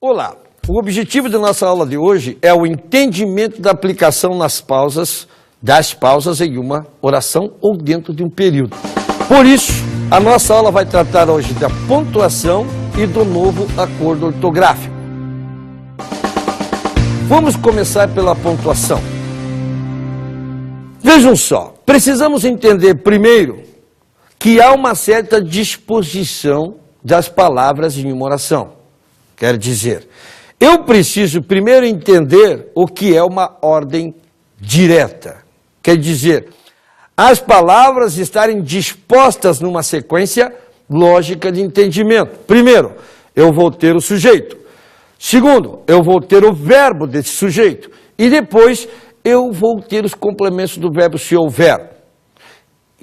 Olá, o objetivo da nossa aula de hoje é o entendimento da aplicação das pausas em uma oração ou dentro de um período. Por isso, a nossa aula vai tratar hoje da pontuação e do novo acordo ortográfico. Vamos começar pela pontuação. Vejam só, precisamos entender primeiro que há uma certa disposição das palavras em uma oração. Quer dizer, eu preciso primeiro entender o que é uma ordem direta. Quer dizer, as palavras estarem dispostas numa sequência lógica de entendimento. Primeiro, eu vou ter o sujeito. Segundo, eu vou ter o verbo desse sujeito. E depois, eu vou ter os complementos do verbo se houver.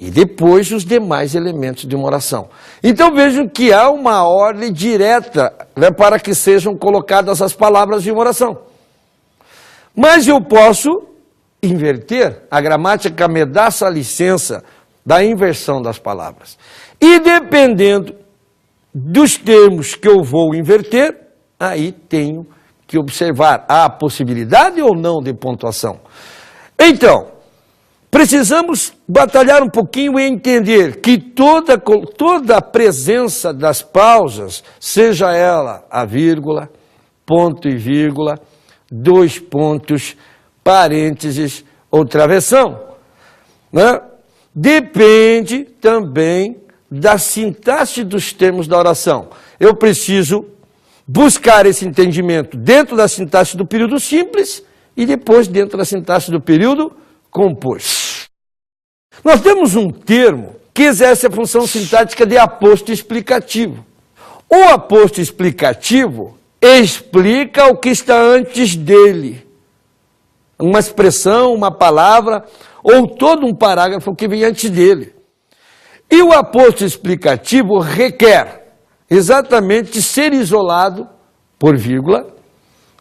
E depois os demais elementos de uma oração. Então vejam que há uma ordem direta, né, para que sejam colocadas as palavras de uma oração. Mas eu posso inverter, a gramática me dá essa licença da inversão das palavras. E dependendo dos termos que eu vou inverter, aí tenho que observar, há a possibilidade ou não de pontuação. Então, precisamos batalhar um pouquinho e entender que toda a presença das pausas, seja ela a vírgula, ponto e vírgula, dois pontos, parênteses ou travessão, né, depende também da sintaxe dos termos da oração. Eu preciso buscar esse entendimento dentro da sintaxe do período simples e depois dentro da sintaxe do período composto. Nós temos um termo que exerce a função sintática de aposto explicativo. O aposto explicativo explica o que está antes dele. Uma expressão, uma palavra ou todo um parágrafo que vem antes dele. E o aposto explicativo requer exatamente ser isolado por vírgula,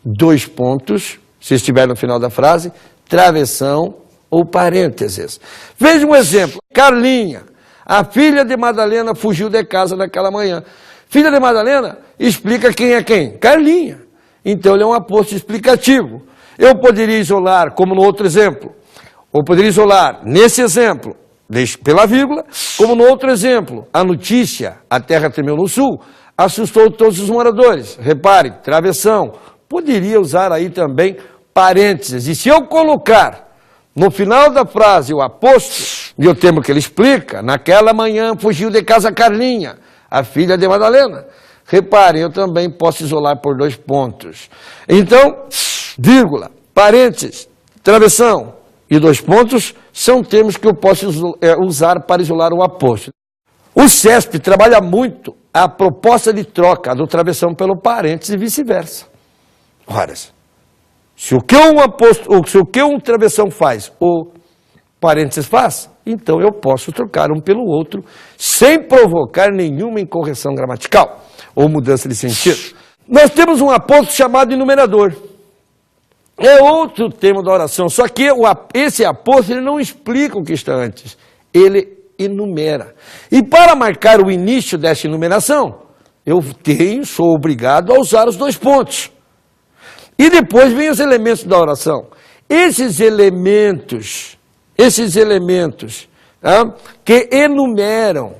dois pontos, se estiver no final da frase, travessão ou parênteses. Veja um exemplo. Carlinha, a filha de Madalena, fugiu de casa naquela manhã. Filha de Madalena explica quem é quem? Carlinha. Então ele é um aposto explicativo. Eu poderia isolar, como no outro exemplo, ou poderia isolar, nesse exemplo, pela vírgula, como no outro exemplo, a notícia, a terra tremeu no sul, assustou todos os moradores. Repare, travessão. Poderia usar aí também parênteses. E se eu colocar no final da frase o aposto, e o termo que ele explica, naquela manhã fugiu de casa Carlinha, a filha de Madalena. Reparem, eu também posso isolar por dois pontos. Então, vírgula, parênteses, travessão e dois pontos são termos que eu posso usar para isolar o aposto. O CESP trabalha muito a proposta de troca do travessão pelo parênteses e vice-versa. Ora, se o que um travessão faz, o parênteses faz, então eu posso trocar um pelo outro sem provocar nenhuma incorreção gramatical ou mudança de sentido. Nós temos um aposto chamado enumerador. É outro tema da oração, só que esse aposto ele não explica o que está antes, ele enumera. E para marcar o início dessa enumeração, eu sou obrigado a usar os dois pontos. E depois vem os elementos da oração. Esses elementos que enumeram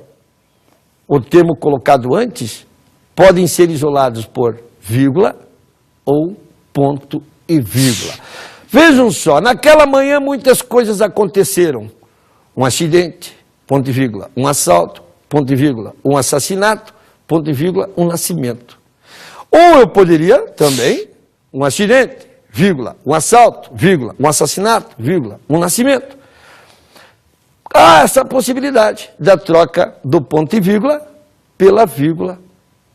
o termo colocado antes, podem ser isolados por vírgula ou ponto e vírgula. Vejam só, naquela manhã muitas coisas aconteceram. Um acidente, ponto e vírgula, um assalto, ponto e vírgula, um assassinato, ponto e vírgula, um nascimento. Ou eu poderia também um acidente, vírgula, um assalto, vírgula, um assassinato, vírgula, um nascimento. Há essa possibilidade da troca do ponto e vírgula pela vírgula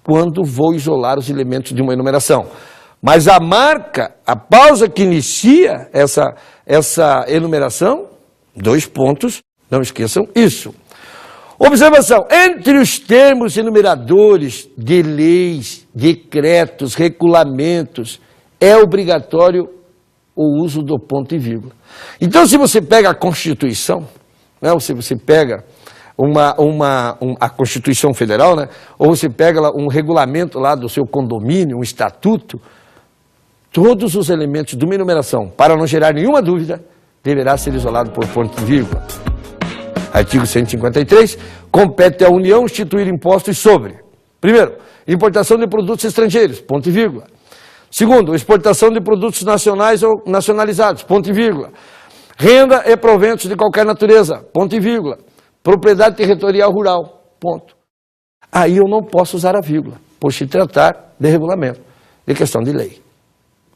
quando vou isolar os elementos de uma enumeração. Mas a marca, a pausa que inicia essa enumeração, dois pontos, não esqueçam isso. Observação, entre os termos enumeradores de leis, decretos, regulamentos, é obrigatório o uso do ponto e vírgula. Então, se você pega a Constituição, né, se você pega a Constituição Federal, né? Ou você pega lá um regulamento lá do seu condomínio, um estatuto, todos os elementos de uma enumeração, para não gerar nenhuma dúvida, deverá ser isolado por ponto e vírgula. Artigo 153, compete à União instituir impostos sobre, primeiro, importação de produtos estrangeiros, ponto e vírgula. Segundo, exportação de produtos nacionais ou nacionalizados, ponto e vírgula. Renda e proventos de qualquer natureza, ponto e vírgula. Propriedade territorial rural, ponto. Aí eu não posso usar a vírgula, por se tratar de regulamento, de questão de lei.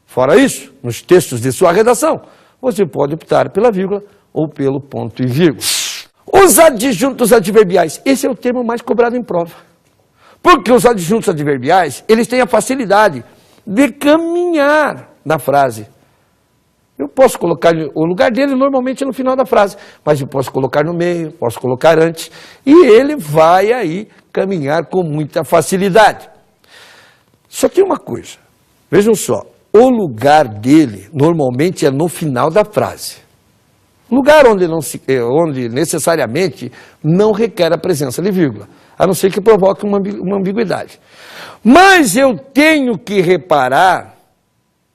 Fora isso, nos textos de sua redação, você pode optar pela vírgula ou pelo ponto e vírgula. Os adjuntos adverbiais, esse é o termo mais cobrado em prova. Porque os adjuntos adverbiais, eles têm a facilidade de caminhar na frase. Eu posso colocar, o lugar dele normalmente é no final da frase, mas eu posso colocar no meio, posso colocar antes, e ele vai aí caminhar com muita facilidade. Só tem uma coisa, vejam só, o lugar dele normalmente é no final da frase. Lugar onde necessariamente não requer a presença de vírgula, a não ser que provoque uma ambiguidade. Mas eu tenho que reparar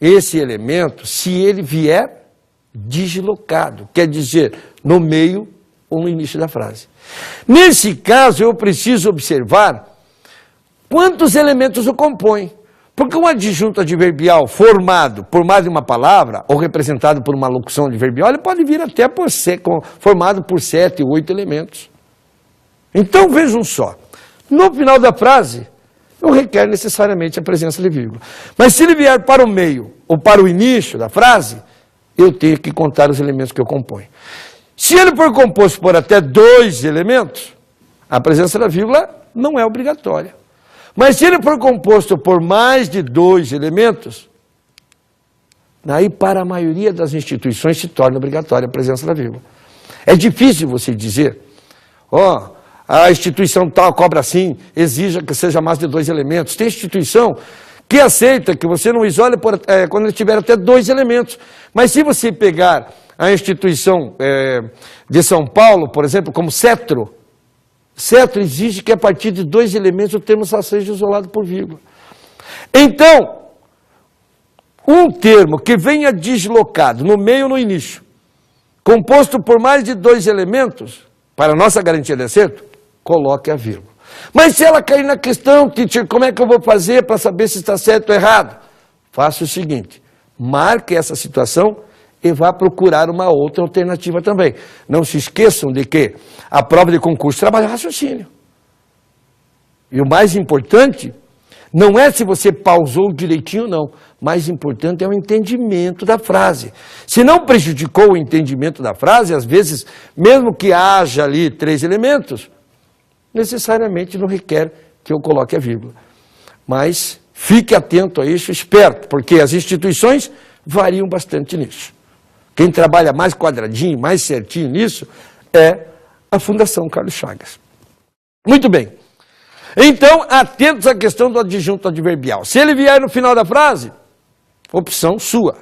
esse elemento se ele vier deslocado, quer dizer, no meio ou no início da frase. Nesse caso, eu preciso observar quantos elementos o compõem. Porque um adjunto adverbial formado por mais de uma palavra, ou representado por uma locução adverbial, ele pode vir até formado por 7, 8 elementos. Então, vejam só, no final da frase, não requer necessariamente a presença de vírgula. Mas se ele vier para o meio ou para o início da frase, eu tenho que contar os elementos que eu componho. Se ele for composto por até 2 elementos, a presença da vírgula não é obrigatória. Mas se ele for composto por mais de 2 elementos, aí para a maioria das instituições se torna obrigatória a presença da vírgula. É difícil você dizer, a instituição tal cobra assim, exija que seja mais de 2 elementos. Tem instituição que aceita que você não isole quando ele tiver até 2 elementos. Mas se você pegar a instituição de São Paulo, por exemplo, como Cetro exige que a partir de 2 elementos o termo só seja isolado por vírgula. Então, um termo que venha deslocado no meio ou no início, composto por mais de 2 elementos, para nossa garantia de acerto, coloque a vírgula. Mas se ela cair na questão, teacher, como é que eu vou fazer para saber se está certo ou errado? Faça o seguinte, marque essa situação e vá procurar uma outra alternativa também. Não se esqueçam de que a prova de concurso trabalha raciocínio. E o mais importante não é se você pausou direitinho, não. O mais importante é o entendimento da frase. Se não prejudicou o entendimento da frase, às vezes, mesmo que haja ali 3 elementos, necessariamente não requer que eu coloque a vírgula. Mas fique atento a isso, esperto, porque as instituições variam bastante nisso. Quem trabalha mais quadradinho, mais certinho nisso, é a Fundação Carlos Chagas. Muito bem. Então, atentos à questão do adjunto adverbial. Se ele vier no final da frase, opção sua.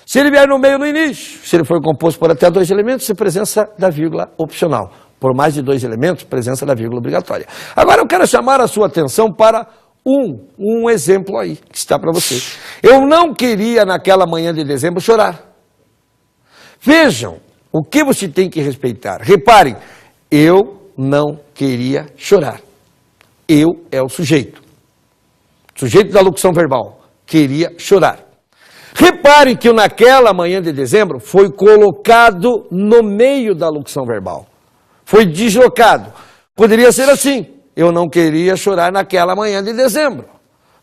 Se ele vier no meio ou no início, se ele for composto por até 2 elementos, se presença da vírgula opcional. Por mais de 2 elementos, presença da vírgula obrigatória. Agora eu quero chamar a sua atenção para um exemplo aí, que está para você. Eu não queria, naquela manhã de dezembro, chorar. Vejam, o que você tem que respeitar. Reparem, eu não queria chorar. Eu é o sujeito. Sujeito da locução verbal. Queria chorar. Reparem que naquela manhã de dezembro foi colocado no meio da locução verbal. Foi deslocado. Poderia ser assim. Eu não queria chorar naquela manhã de dezembro.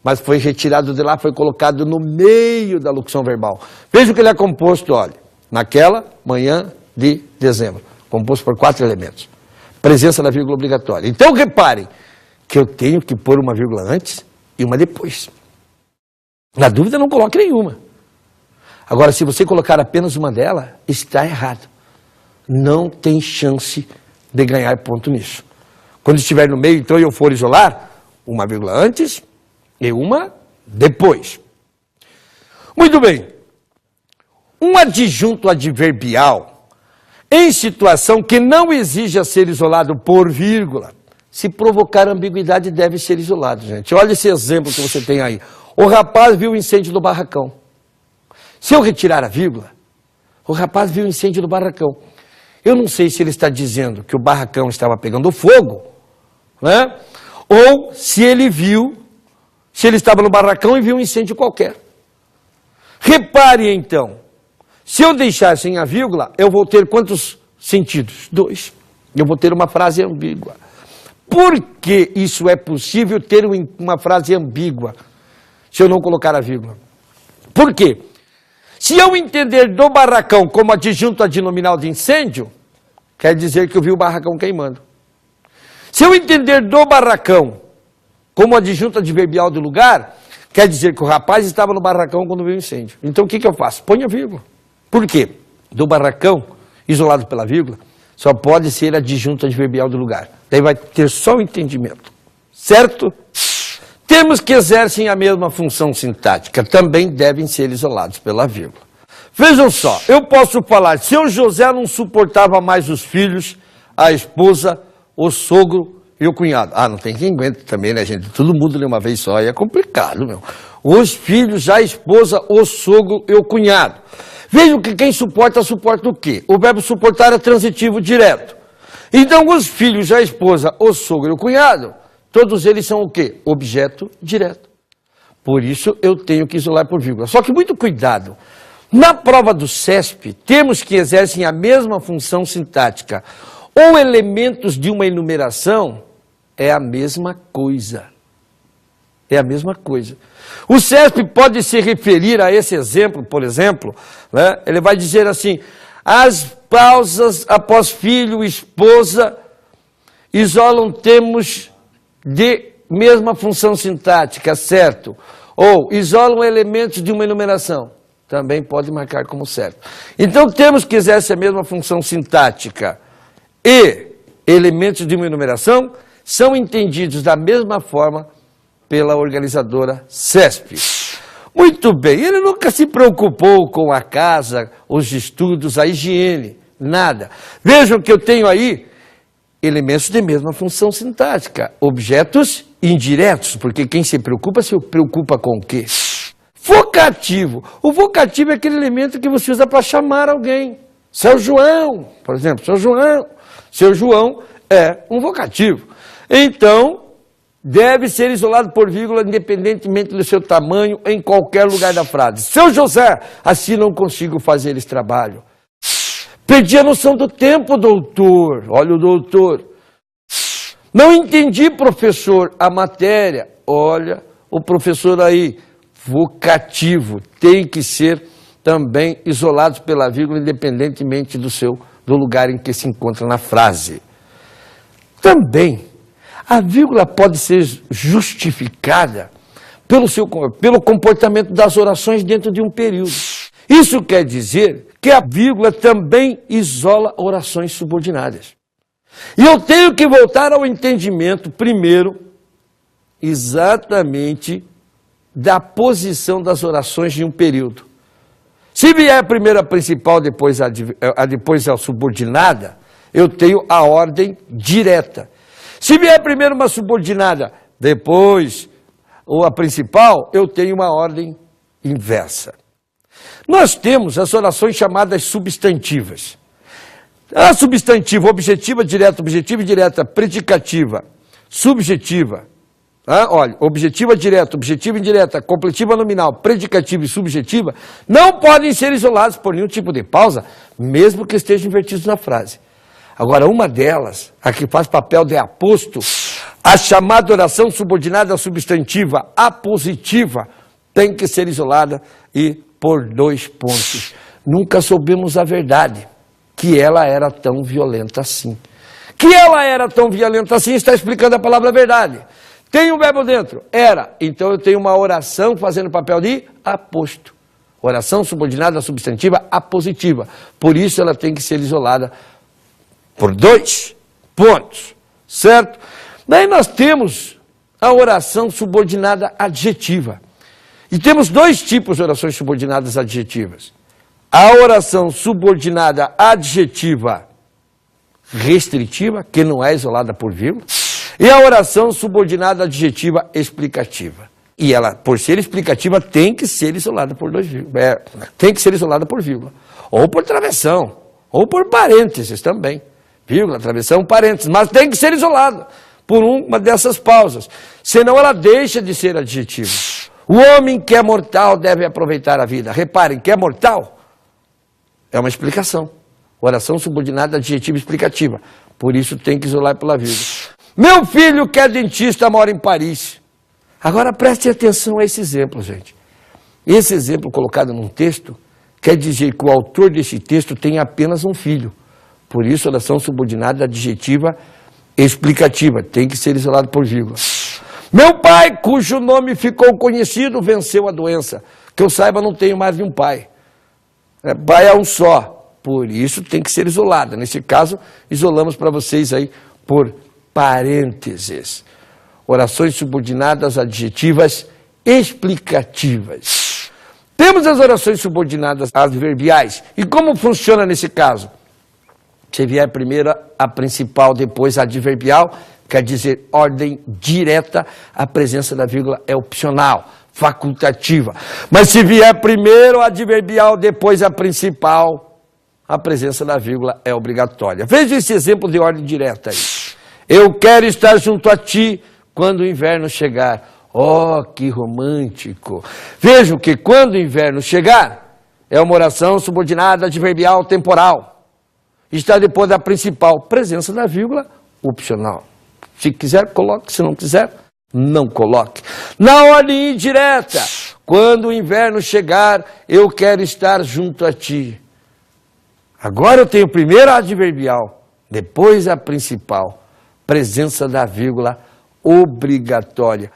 Mas foi retirado de lá, foi colocado no meio da locução verbal. Veja o que ele é composto, olha. Naquela manhã de dezembro. Composto por 4 elementos. Presença da vírgula obrigatória. Então reparem que eu tenho que pôr uma vírgula antes e uma depois. Na dúvida, não coloque nenhuma. Agora, se você colocar apenas uma delas, está errado. Não tem chance de ganhar ponto nisso. Quando estiver no meio, então, e eu for isolar, uma vírgula antes e uma depois. Muito bem. Um adjunto adverbial em situação que não exija ser isolado por vírgula, se provocar ambiguidade deve ser isolado, gente. Olha esse exemplo que você tem aí. O rapaz viu o incêndio do barracão. Se eu retirar a vírgula, o rapaz viu o incêndio do barracão. Eu não sei se ele está dizendo que o barracão estava pegando fogo, né? Ou se ele estava no barracão e viu um incêndio qualquer. Repare então, se eu deixar sem a vírgula, eu vou ter quantos sentidos? 2. Eu vou ter uma frase ambígua. Por que isso é possível ter uma frase ambígua, se eu não colocar a vírgula? Por quê? Se eu entender do barracão como adjunto adnominal de incêndio, quer dizer que eu vi o barracão queimando. Se eu entender do barracão como adjunto adverbial do lugar, quer dizer que o rapaz estava no barracão quando viu o incêndio. Então o que eu faço? Põe a vírgula. Por quê? Do barracão, isolado pela vírgula, só pode ser adjunto adverbial do lugar. Daí vai ter só o entendimento. Certo? Termos que exercem a mesma função sintática também devem ser isolados pela vírgula. Vejam só, eu posso falar, seu José não suportava mais os filhos, a esposa, o sogro e o cunhado. Ah, não tem quem aguente também, né, gente? Todo mundo de uma vez só, aí é complicado, meu. Os filhos, a esposa, o sogro e o cunhado. Vejam que quem suporta, suporta o quê? O verbo suportar é transitivo direto. Então, os filhos, a esposa, o sogro e o cunhado, todos eles são o quê? Objeto direto. Por isso, eu tenho que isolar por vírgula. Só que muito cuidado. Na prova do CESP, termos que exercem a mesma função sintática ou elementos de uma enumeração é a mesma coisa. É a mesma coisa. O CESP pode se referir a esse exemplo, por exemplo, né? Ele vai dizer assim, as pausas após filho, esposa, isolam termos de mesma função sintática, certo? Ou isolam elementos de uma enumeração, também pode marcar como certo. Então, termos que exercem a mesma função sintática e elementos de uma enumeração são entendidos da mesma forma pela organizadora CESP. Muito bem, ele nunca se preocupou com a casa, os estudos, a higiene, nada. Vejam que eu tenho aí elementos de mesma função sintática, objetos indiretos, porque quem se preocupa com o quê? Vocativo. O vocativo é aquele elemento que você usa para chamar alguém. Seu João, por exemplo, seu João. Seu João é um vocativo. Então, deve ser isolado por vírgula, independentemente do seu tamanho, em qualquer lugar da frase. Seu José, assim não consigo fazer esse trabalho. Perdi a noção do tempo, doutor. Olha o doutor. Não entendi, professor, a matéria. Olha o professor aí. Vocativo. Tem que ser também isolado pela vírgula, independentemente do lugar em que se encontra na frase. Também, a vírgula pode ser justificada pelo comportamento das orações dentro de um período. Isso quer dizer que a vírgula também isola orações subordinadas. E eu tenho que voltar ao entendimento, primeiro, exatamente da posição das orações de um período. Se vier primeiro a principal, depois a subordinada, eu tenho a ordem direta. Se vier primeiro uma subordinada, depois ou a principal, eu tenho uma ordem inversa. Nós temos as orações chamadas substantivas. A substantiva objetiva, direta, objetiva e direta, predicativa, subjetiva. Olha, objetiva direta, objetiva indireta, completiva nominal, predicativa e subjetiva não podem ser isolados por nenhum tipo de pausa, mesmo que estejam invertidos na frase. Agora, uma delas, a que faz papel de aposto, a chamada oração subordinada substantiva apositiva, tem que ser isolada e por 2 pontos. Nunca soubemos a verdade, que ela era tão violenta assim. Que ela era tão violenta assim, está explicando a palavra verdade. Tem um verbo dentro? Era. Então eu tenho uma oração fazendo papel de aposto. Oração subordinada substantiva apositiva. Por isso ela tem que ser isolada por 2 pontos, certo? Daí nós temos a oração subordinada adjetiva. E temos 2 tipos de orações subordinadas adjetivas. a oração subordinada adjetiva restritiva, que não é isolada por vírgula, e a oração subordinada adjetiva explicativa. E ela, por ser explicativa, tem que ser isolada por tem que ser isolada por vírgula, ou por travessão, ou por parênteses também. Vírgula, travessão, parênteses, mas tem que ser isolada por uma dessas pausas, senão ela deixa de ser adjetiva. O homem que é mortal deve aproveitar a vida. Reparem, que é mortal é uma explicação. Oração subordinada adjetiva explicativa. Por isso tem que isolar pela vírgula. Meu filho que é dentista mora em Paris. Agora preste atenção a esse exemplo, gente. Esse exemplo colocado num texto quer dizer que o autor desse texto tem apenas um filho. Por isso, oração subordinada adjetiva explicativa. Tem que ser isolado por vírgula. Meu pai, cujo nome ficou conhecido, venceu a doença. Que eu saiba, não tenho mais de um pai. Pai é um só. Por isso, tem que ser isolada. Nesse caso, isolamos para vocês aí por parênteses. Orações subordinadas adjetivas explicativas. Temos as orações subordinadas adverbiais. E como funciona nesse caso? Se vier primeiro a principal, depois a adverbial, quer dizer ordem direta, a presença da vírgula é opcional, facultativa. Mas se vier primeiro a adverbial, depois a principal, a presença da vírgula é obrigatória. Veja esse exemplo de ordem direta aí. Eu quero estar junto a ti quando o inverno chegar. Oh, que romântico! Vejam que quando o inverno chegar, é uma oração subordinada adverbial temporal. Está depois da principal, presença da vírgula, opcional. Se quiser, coloque. Se não quiser, não coloque. Na ordem indireta, quando o inverno chegar, eu quero estar junto a ti. Agora eu tenho primeiro a adverbial, depois a principal, presença da vírgula obrigatória.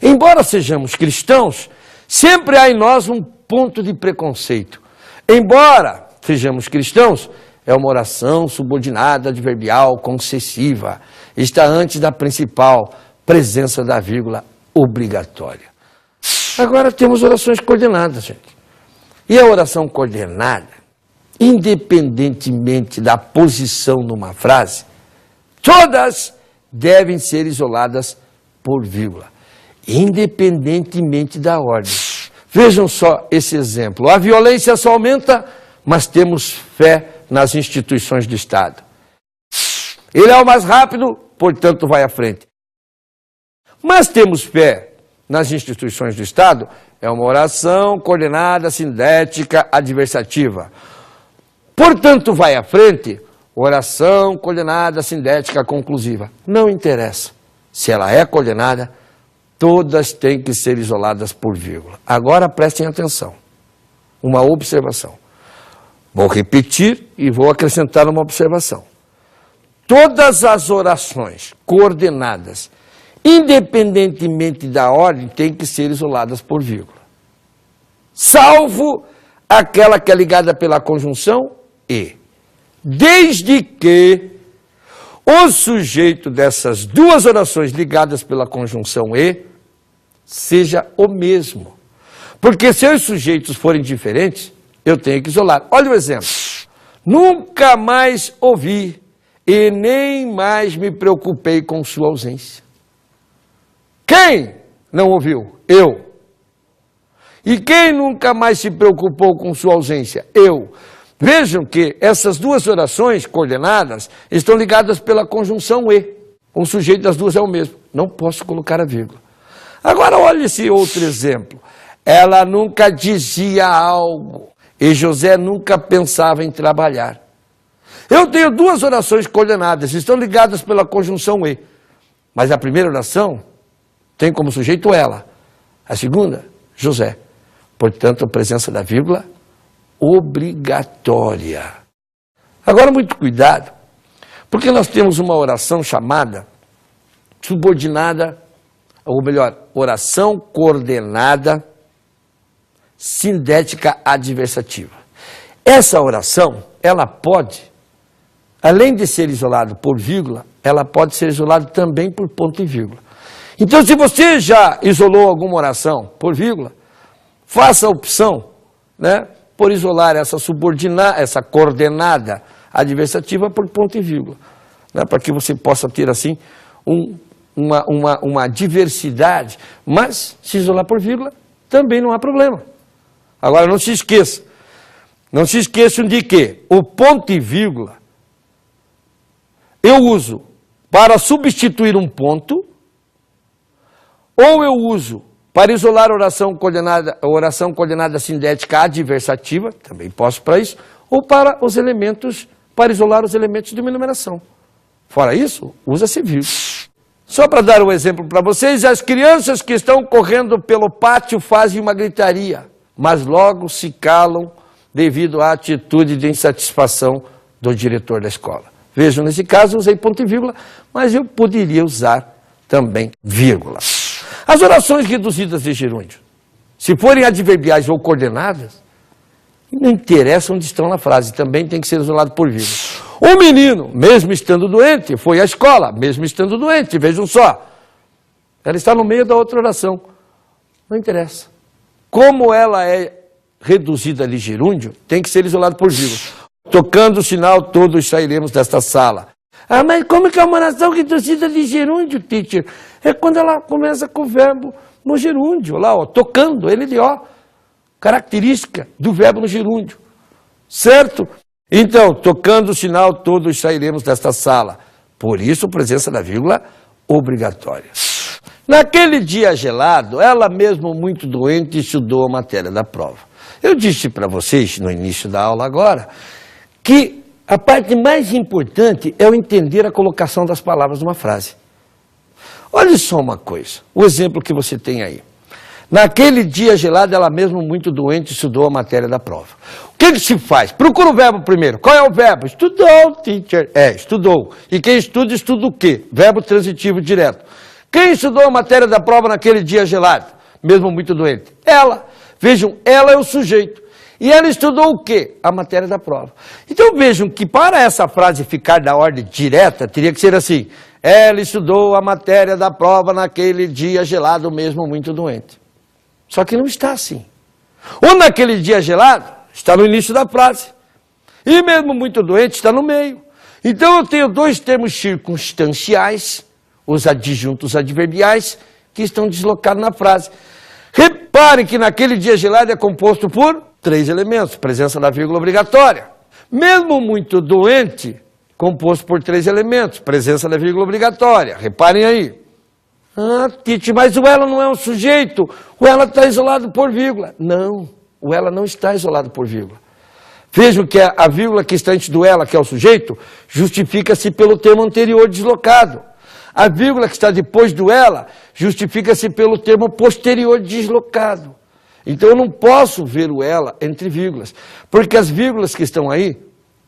Embora sejamos cristãos, sempre há em nós um ponto de preconceito. Embora sejamos cristãos, é uma oração subordinada adverbial concessiva. Está antes da principal, presença da vírgula obrigatória. Agora temos orações coordenadas, gente. E a oração coordenada, independentemente da posição numa frase, todas devem ser isoladas por vírgula, independentemente da ordem. Vejam só esse exemplo. A violência só aumenta, mas temos fé nas instituições do Estado. Ele é o mais rápido, portanto vai à frente. Mas temos fé nas instituições do Estado, é uma oração coordenada, sindética, adversativa. Portanto vai à frente, oração coordenada, sindética, conclusiva. Não interessa. Se ela é coordenada, todas têm que ser isoladas por vírgula. Agora prestem atenção. Uma observação. Vou repetir e vou acrescentar uma observação. Todas as orações coordenadas, independentemente da ordem, têm que ser isoladas por vírgula. Salvo aquela que é ligada pela conjunção e. Desde que o sujeito dessas duas orações ligadas pela conjunção e seja o mesmo. Porque se os sujeitos forem diferentes, eu tenho que isolar. Olha o exemplo. Nunca mais ouvi e nem mais me preocupei com sua ausência. Quem não ouviu? Eu. E quem nunca mais se preocupou com sua ausência? Eu. Vejam que essas duas orações coordenadas estão ligadas pela conjunção e. O sujeito das duas é o mesmo. Não posso colocar a vírgula. Agora olha esse outro exemplo. Ela nunca dizia algo. E José nunca pensava em trabalhar. Eu tenho duas orações coordenadas, estão ligadas pela conjunção e. Mas a primeira oração tem como sujeito ela. A segunda, José. Portanto, a presença da vírgula obrigatória. Agora, muito cuidado, porque nós temos uma oração chamada subordinada, ou melhor, oração coordenada sindética adversativa. Essa oração, ela pode, além de ser isolada por vírgula, ela pode ser isolada também por ponto e vírgula. Então, se você já isolou alguma oração por vírgula, faça a opção, né, por isolar essa coordenada adversativa por ponto e vírgula, né? Para que você possa ter assim uma diversidade, mas se isolar por vírgula também não há problema. Agora não se esqueçam de que o ponto e vírgula eu uso para substituir um ponto, ou eu uso para isolar a oração coordenada sindética adversativa, também posso para isso, ou para isolar os elementos de uma enumeração. Fora isso, usa-se vírgula. Só para dar um exemplo para vocês, as crianças que estão correndo pelo pátio fazem uma gritaria, mas logo se calam devido à atitude de insatisfação do diretor da escola. Vejam, nesse caso, usei ponto e vírgula, mas eu poderia usar também vírgula. As orações reduzidas de gerúndio, se forem adverbiais ou coordenadas, não interessa onde estão na frase, também tem que ser isolado por vírgula. O menino, mesmo estando doente, foi à escola, mesmo estando doente, vejam só. Ela está no meio da outra oração. Não interessa. Como ela é reduzida de gerúndio, tem que ser isolado por vírgula. Tocando o sinal, todos sairemos desta sala. Ah, mas como que é uma oração reduzida de gerúndio, teacher? É quando ela começa com o verbo no gerúndio, lá, ó, tocando, característica do verbo no gerúndio, certo? Então, tocando o sinal, todos sairemos desta sala. Por isso, presença da vírgula obrigatória. Naquele dia gelado, ela mesmo muito doente estudou a matéria da prova. Eu disse para vocês, no início da aula agora, que a parte mais importante é o entender a colocação das palavras numa frase. Olha só uma coisa, o exemplo que você tem aí. Naquele dia gelado, ela mesmo muito doente estudou a matéria da prova. O que se faz? Procura o verbo primeiro. Qual é o verbo? Estudou, teacher. Estudou. E quem estuda, estuda o quê? Verbo transitivo direto. Quem estudou a matéria da prova naquele dia gelado? Mesmo muito doente. Ela. Vejam, ela é o sujeito. E ela estudou o quê? A matéria da prova. Então vejam que para essa frase ficar da ordem direta, teria que ser assim. Ela estudou a matéria da prova naquele dia gelado, mesmo muito doente. Só que não está assim. Ou naquele dia gelado, está no início da frase. E mesmo muito doente, está no meio. Então eu tenho dois termos circunstanciais, os adjuntos adverbiais, que estão deslocados na frase. Reparem que naquele dia gelado é composto por 3 elementos, presença da vírgula obrigatória. Mesmo muito doente, composto por 3 elementos, presença da vírgula obrigatória. Reparem aí. Ah, Tite, mas o ela não é um sujeito, o ela está isolado por vírgula. Não, o ela não está isolado por vírgula. Vejam que a vírgula que está antes do ela, que é o sujeito, justifica-se pelo termo anterior deslocado. A vírgula que está depois do ela, justifica-se pelo termo posterior deslocado. Então eu não posso ver o ela entre vírgulas, porque as vírgulas que estão aí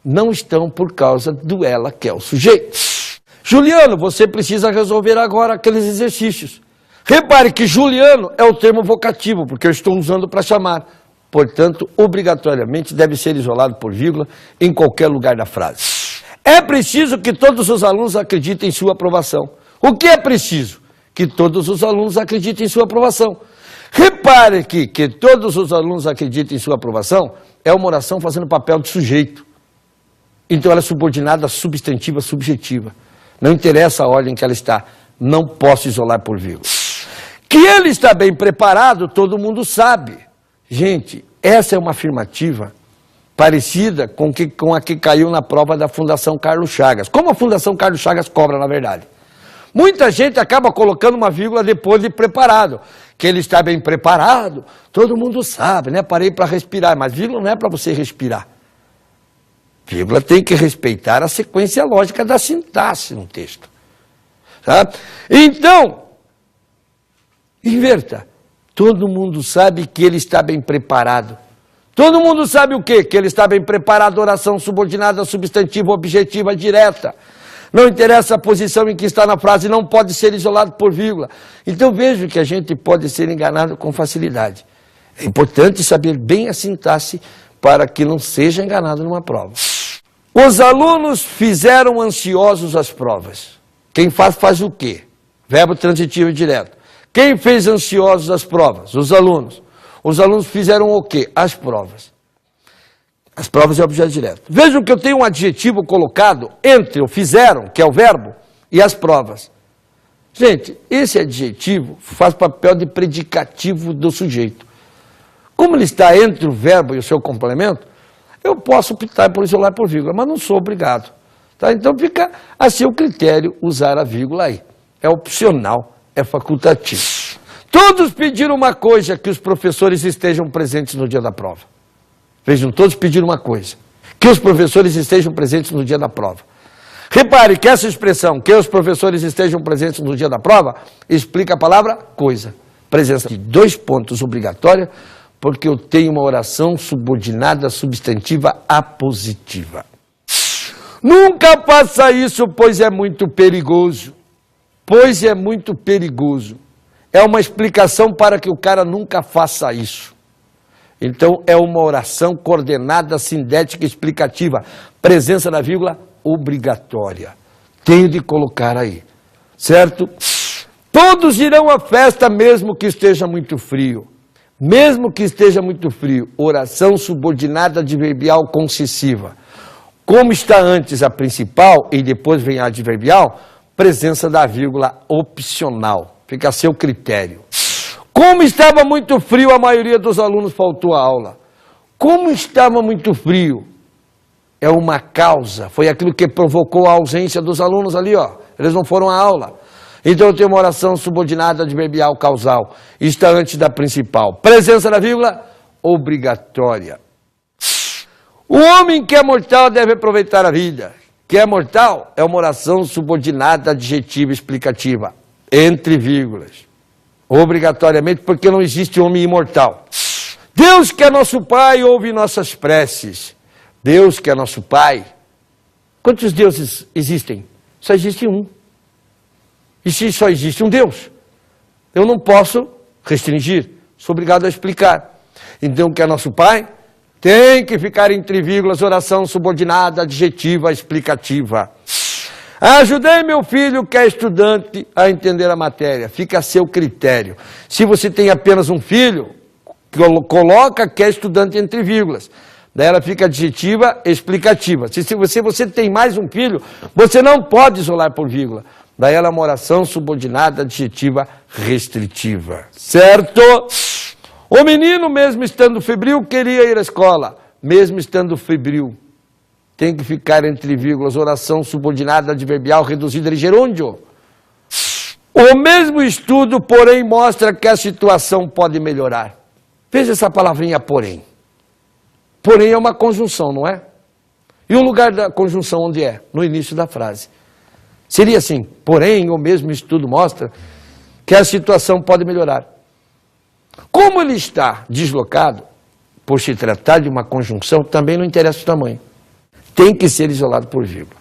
não estão por causa do ela, que é o sujeito. Juliano, você precisa resolver agora aqueles exercícios. Repare que Juliano é o termo vocativo, porque eu estou usando para chamar. Portanto, obrigatoriamente deve ser isolado por vírgula em qualquer lugar da frase. É preciso que todos os alunos acreditem em sua aprovação. O que é preciso? Que todos os alunos acreditem em sua aprovação. Repare aqui que todos os alunos acreditem em sua aprovação é uma oração fazendo papel de sujeito. Então ela é subordinada a substantiva subjetiva. Não interessa a ordem que ela está, não posso isolar por vírgula. Que ele está bem preparado, todo mundo sabe. Gente, essa é uma afirmativa parecida com a que caiu na prova da Fundação Carlos Chagas. Como a Fundação Carlos Chagas cobra, na verdade. Muita gente acaba colocando uma vírgula depois de preparado. Que ele está bem preparado, todo mundo sabe, né? Parei para respirar, mas vírgula não é para você respirar. Vírgula tem que respeitar a sequência lógica da sintaxe no texto. Tá? Então, inverta. Todo mundo sabe que ele está bem preparado. Todo mundo sabe o quê? Que ele está bem preparado, oração subordinada, substantiva, objetiva, direta. Não interessa a posição em que está na frase, não pode ser isolado por vírgula. Então vejo que a gente pode ser enganado com facilidade. É importante saber bem a sintaxe para que não seja enganado numa prova. Os alunos fizeram ansiosos as provas. Quem faz, faz o quê? Verbo transitivo e direto. Quem fez ansiosos as provas? Os alunos. Os alunos fizeram o quê? As provas. As provas é objeto direto. Vejam que eu tenho um adjetivo colocado entre o fizeram, que é o verbo, e as provas. Gente, esse adjetivo faz papel de predicativo do sujeito. Como ele está entre o verbo e o seu complemento, eu posso optar por isolar por vírgula, mas não sou obrigado. Tá? Então fica a seu critério usar a vírgula aí. É opcional, é facultativo. Todos pediram uma coisa, que os professores estejam presentes no dia da prova. Vejam, todos pediram uma coisa, que os professores estejam presentes no dia da prova. Repare que essa expressão, que os professores estejam presentes no dia da prova, explica a palavra coisa. Presença de 2 pontos obrigatória, porque eu tenho uma oração subordinada substantiva apositiva. Nunca faça isso, pois é muito perigoso. Pois é muito perigoso. É uma explicação para que o cara nunca faça isso. Então, é uma oração coordenada, sindética, explicativa. Presença da vírgula obrigatória. Tenho de colocar aí, certo? Todos irão à festa, mesmo que esteja muito frio. Mesmo que esteja muito frio. Oração subordinada adverbial concessiva. Como está antes a principal e depois vem a adverbial, presença da vírgula opcional. Fica a seu critério. Como estava muito frio, a maioria dos alunos faltou à aula. Como estava muito frio, é uma causa, foi aquilo que provocou a ausência dos alunos ali, ó. Eles não foram à aula. Então eu tenho uma oração subordinada adverbial causal. Está antes da principal. Presença da vírgula obrigatória. O homem que é mortal deve aproveitar a vida. Que é mortal é uma oração subordinada adjetiva explicativa, entre vírgulas. Obrigatoriamente, porque não existe homem imortal. Deus que é nosso Pai, ouve nossas preces. Deus que é nosso Pai. Quantos deuses existem? Só existe um. E se só existe um Deus, eu não posso restringir. Sou obrigado a explicar. Então, que é nosso Pai, tem que ficar entre vírgulas, oração subordinada, adjetiva, explicativa. Ajudei meu filho que é estudante a entender a matéria. Fica a seu critério. Se você tem apenas um filho, coloca que é estudante entre vírgulas. Daí ela fica adjetiva, explicativa. Se você tem mais um filho, você não pode isolar por vírgula. Daí ela é uma oração subordinada, adjetiva, restritiva. Certo? O menino, mesmo estando febril, queria ir à escola. Mesmo estando febril. Tem que ficar entre vírgulas, oração subordinada adverbial reduzida de gerúndio. O mesmo estudo, porém, mostra que a situação pode melhorar. Veja essa palavrinha porém. Porém é uma conjunção, não é? E o lugar da conjunção onde é? No início da frase. Seria assim, porém, o mesmo estudo mostra que a situação pode melhorar. Como ele está deslocado, por se tratar de uma conjunção, também não interessa o tamanho. Tem que ser isolado por vírgula.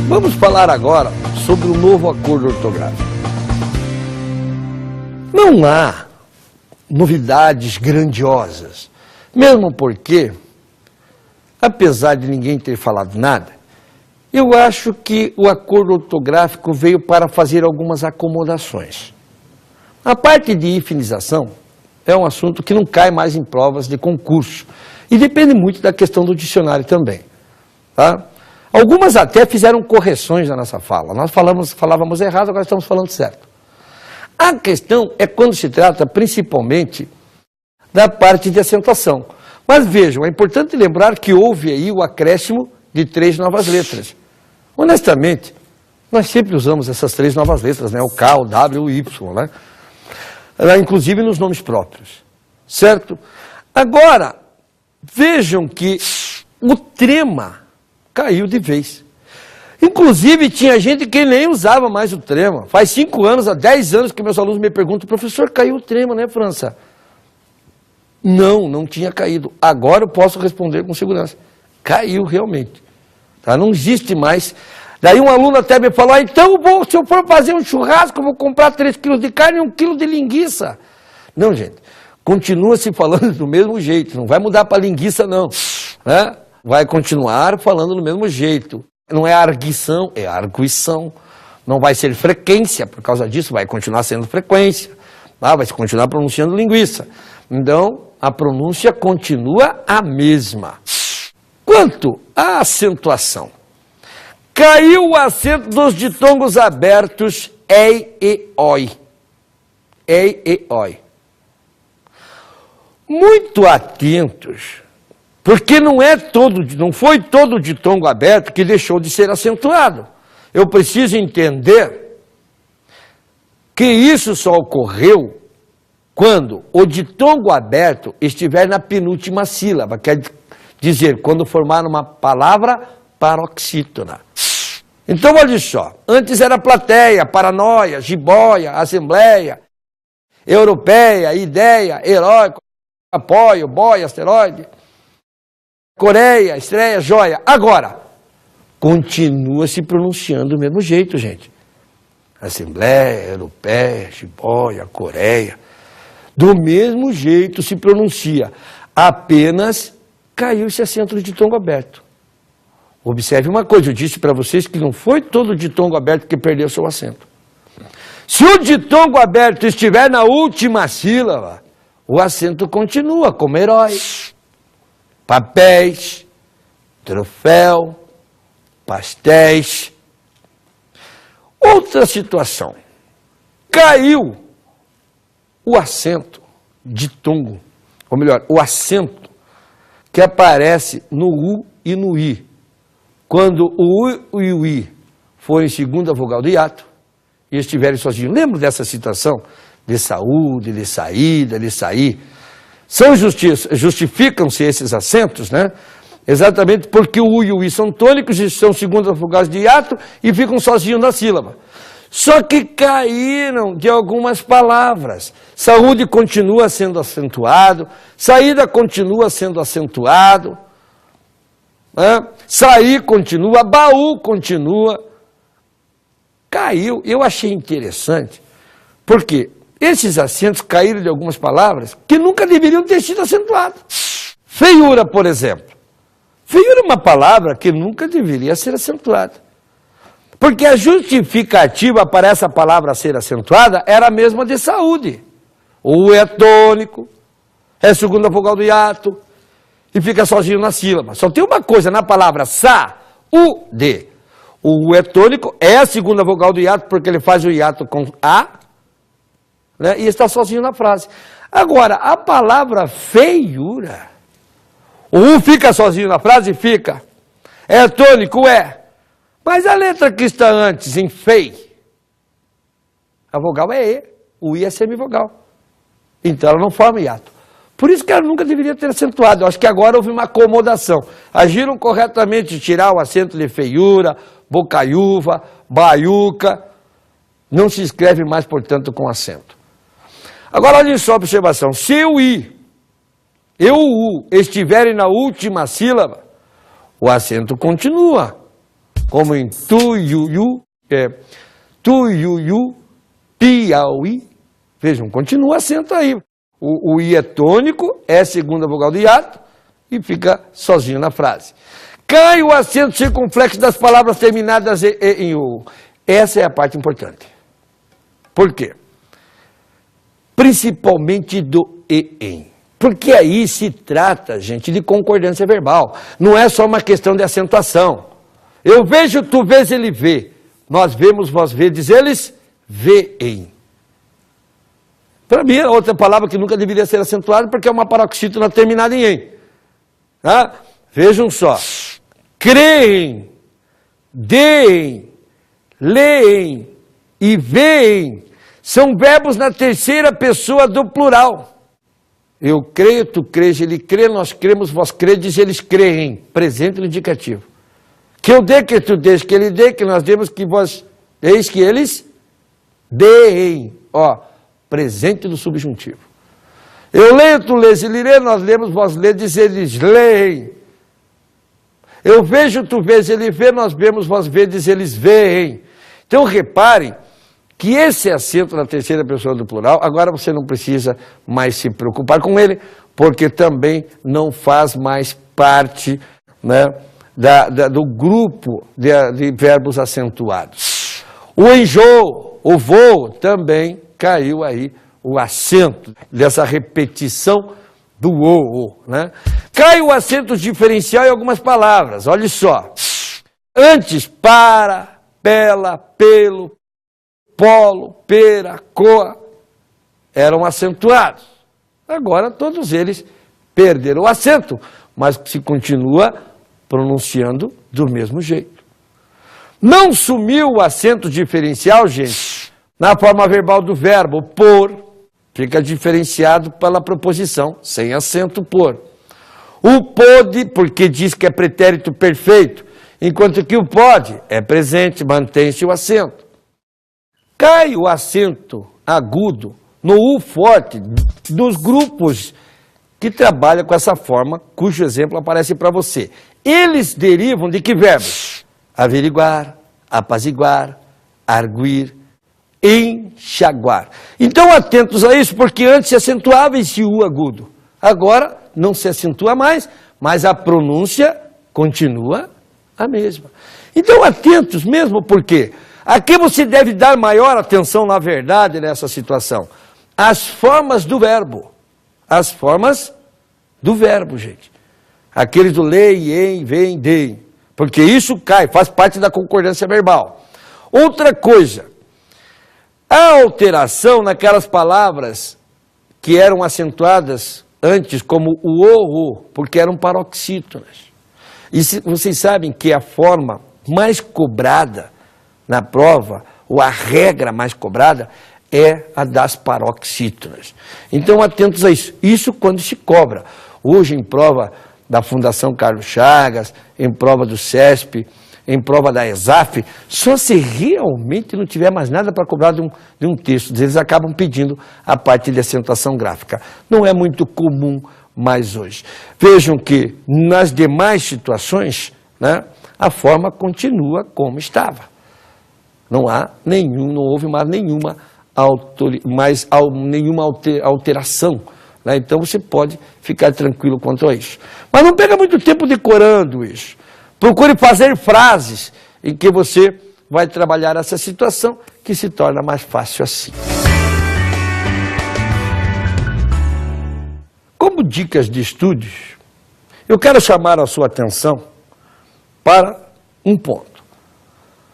Vamos falar agora sobre o novo acordo ortográfico. Não há novidades grandiosas, mesmo porque, apesar de ninguém ter falado nada, eu acho que o acordo ortográfico veio para fazer algumas acomodações. A parte de hifinização é um assunto que não cai mais em provas de concurso. E depende muito da questão do dicionário também. Tá? Algumas até fizeram correções na nossa fala. Nós falávamos errado, agora estamos falando certo. A questão é quando se trata principalmente da parte de acentuação. Mas vejam, é importante lembrar que houve aí o acréscimo de 3 novas letras. Honestamente, nós sempre usamos essas 3 novas letras, né? O K, o W, o Y, né? Inclusive nos nomes próprios. Certo? Agora, vejam que o trema caiu de vez. Inclusive, tinha gente que nem usava mais o trema. Faz 5 anos, há 10 anos que meus alunos me perguntam, professor, caiu o trema, né, França? Não, não tinha caído. Agora eu posso responder com segurança. Caiu realmente. Tá? Não existe mais. Daí um aluno até me falou, então se eu for fazer um churrasco, eu vou comprar 3 quilos de carne e 1 quilo de linguiça. Não, gente. Continua se falando do mesmo jeito. Não vai mudar para linguiça, não. Né? Vai continuar falando do mesmo jeito. Não é arguição, é arguição. Não vai ser frequência, por causa disso vai continuar sendo frequência. Vai continuar pronunciando linguiça. Então, a pronúncia continua a mesma. Quanto à acentuação, caiu o acento dos ditongos abertos ei e oi. Ei e oi. Muito atentos, porque não foi todo o ditongo aberto que deixou de ser acentuado. Eu preciso entender que isso só ocorreu quando o ditongo aberto estiver na penúltima sílaba, quer dizer, quando formar uma palavra paroxítona. Então, olha só, antes era plateia, paranoia, jiboia, assembleia, europeia, ideia, herói, apoio, boia, asteroide, Coreia, estreia, joia. Agora, continua se pronunciando do mesmo jeito, gente. Assembleia, europeia, jiboia, Coreia. Do mesmo jeito se pronuncia. Apenas caiu esse acento de ditongo aberto. Observe uma coisa, eu disse para vocês que não foi todo o ditongo aberto que perdeu seu acento. Se o ditongo aberto estiver na última sílaba, o acento continua, como herói, papéis, troféu, pastéis. Outra situação, caiu o acento ditongo, ou melhor, o acento que aparece no U e no I. Quando o U e o I forem segunda vogal do hiato e estiverem sozinhos. Lembra dessa situação? De saúde, de saída, de sair. Justificam-se esses acentos, né? Exatamente porque o U e o I são tônicos e são segundas vogais de hiato e ficam sozinhos na sílaba. Só que caíram de algumas palavras. Saúde continua sendo acentuado, saída continua sendo acentuado, né? Sair continua, baú continua. Caiu, eu achei interessante, porque esses acentos caíram de algumas palavras que nunca deveriam ter sido acentuadas. Feiura, por exemplo. Feiura é uma palavra que nunca deveria ser acentuada. Porque a justificativa para essa palavra ser acentuada era a mesma de saúde. O U é tônico, é segunda vogal do hiato e fica sozinho na sílaba. Só tem uma coisa na palavra saúde. O U é tônico, é a segunda vogal do hiato porque ele faz o hiato com A, né, e está sozinho na frase. Agora, a palavra feiura, o U fica sozinho na frase? Fica. É tônico? É. Mas a letra que está antes, em fei, a vogal é E, o I é semivogal. Então ela não forma hiato. Por isso que ela nunca deveria ter acentuado. Eu acho que agora houve uma acomodação. Agiram corretamente de tirar o acento de feiura, bocaiúva, baiuca. Não se escreve mais, portanto, com acento. Agora, olha só a observação. Se o I e o U estiverem na última sílaba, o acento continua. Como em Tuiuiu, Tuiuiu, Piauí. Vejam, continua o acento aí. O I é tônico, é a segunda vogal do hiato e fica sozinho na frase. Cai o acento circunflexo das palavras terminadas em U. Essa é a parte importante. Por quê? Principalmente do e-em. Porque aí se trata, gente, de concordância verbal. Não é só uma questão de acentuação. Eu vejo, tu vês, ele vê. Nós vemos, vós vedes, eles veem. Para mim, é outra palavra que nunca deveria ser acentuada, porque é uma paroxítona terminada em em. Tá? Vejam só. Creem, deem, leem e veem são verbos na terceira pessoa do plural. Eu creio, tu crês, ele crê, nós cremos, vós credes, eles creem. Presente no indicativo. Que eu dê, que tu dês, que ele dê, que nós demos, que vós deis, que eles deem. Ó, presente no subjuntivo. Eu leio, tu lês, ele lê, nós lemos, vós ledes, eles leem. Eu vejo, tu vês, ele vê, nós vemos, vós vedes, eles veem. Então reparem que esse acento na terceira pessoa do plural, agora você não precisa mais se preocupar com ele, porque também não faz mais parte, né, do grupo de verbos acentuados. O enjoo, o voo, também caiu aí o acento dessa repetição do o, né? Cai o acento diferencial em algumas palavras, olha só. Antes, para, pela, pelo, polo, pera, coa, eram acentuados. Agora todos eles perderam o acento, mas se continua pronunciando do mesmo jeito. Não sumiu o acento diferencial, gente, na forma verbal do verbo por, fica diferenciado pela preposição, sem acento por. O pode, porque diz que é pretérito perfeito, enquanto que o pode é presente, mantém-se o acento. Cai o acento agudo no U forte dos grupos que trabalham com essa forma, cujo exemplo aparece para você. Eles derivam de que verbos? Averiguar, apaziguar, arguir, enxaguar. Então atentos a isso, porque antes se acentuava esse U agudo. Agora não se acentua mais, mas a pronúncia continua a mesma. Então atentos mesmo, porque a que você deve dar maior atenção, na verdade, nessa situação? As formas do verbo. As formas do verbo, gente. Aqueles do lei, em, vem, deem. Porque isso cai, faz parte da concordância verbal. Outra coisa, a alteração naquelas palavras que eram acentuadas antes como o, porque eram paroxítonas. E vocês sabem que a forma mais cobrada na prova, ou a regra mais cobrada, é a das paroxítonas. Então, atentos a isso. Isso quando se cobra. Hoje, em prova da Fundação Carlos Chagas, em prova do CESP, em prova da ESAF, só se realmente não tiver mais nada para cobrar de um texto. Eles acabam pedindo a parte de acentuação gráfica. Não é muito comum mais hoje. Vejam que nas demais situações, né, a forma continua como estava. Não houve mais nenhuma alteração. Né? Então você pode ficar tranquilo quanto a isso. Mas não pega muito tempo decorando isso. Procure fazer frases em que você vai trabalhar essa situação, que se torna mais fácil assim. Como dicas de estudos, eu quero chamar a sua atenção para um ponto.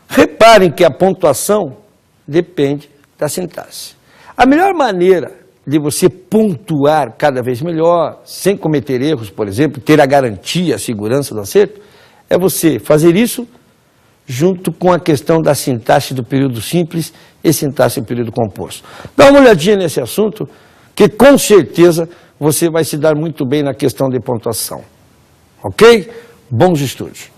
Reparem que a pontuação depende da sintaxe. A melhor maneira de você pontuar cada vez melhor, sem cometer erros, por exemplo, ter a garantia, a segurança do acerto, é você fazer isso junto com a questão da sintaxe do período simples e sintaxe do período composto. Dá uma olhadinha nesse assunto, que com certeza você vai se dar muito bem na questão de pontuação. Ok? Bons estudos.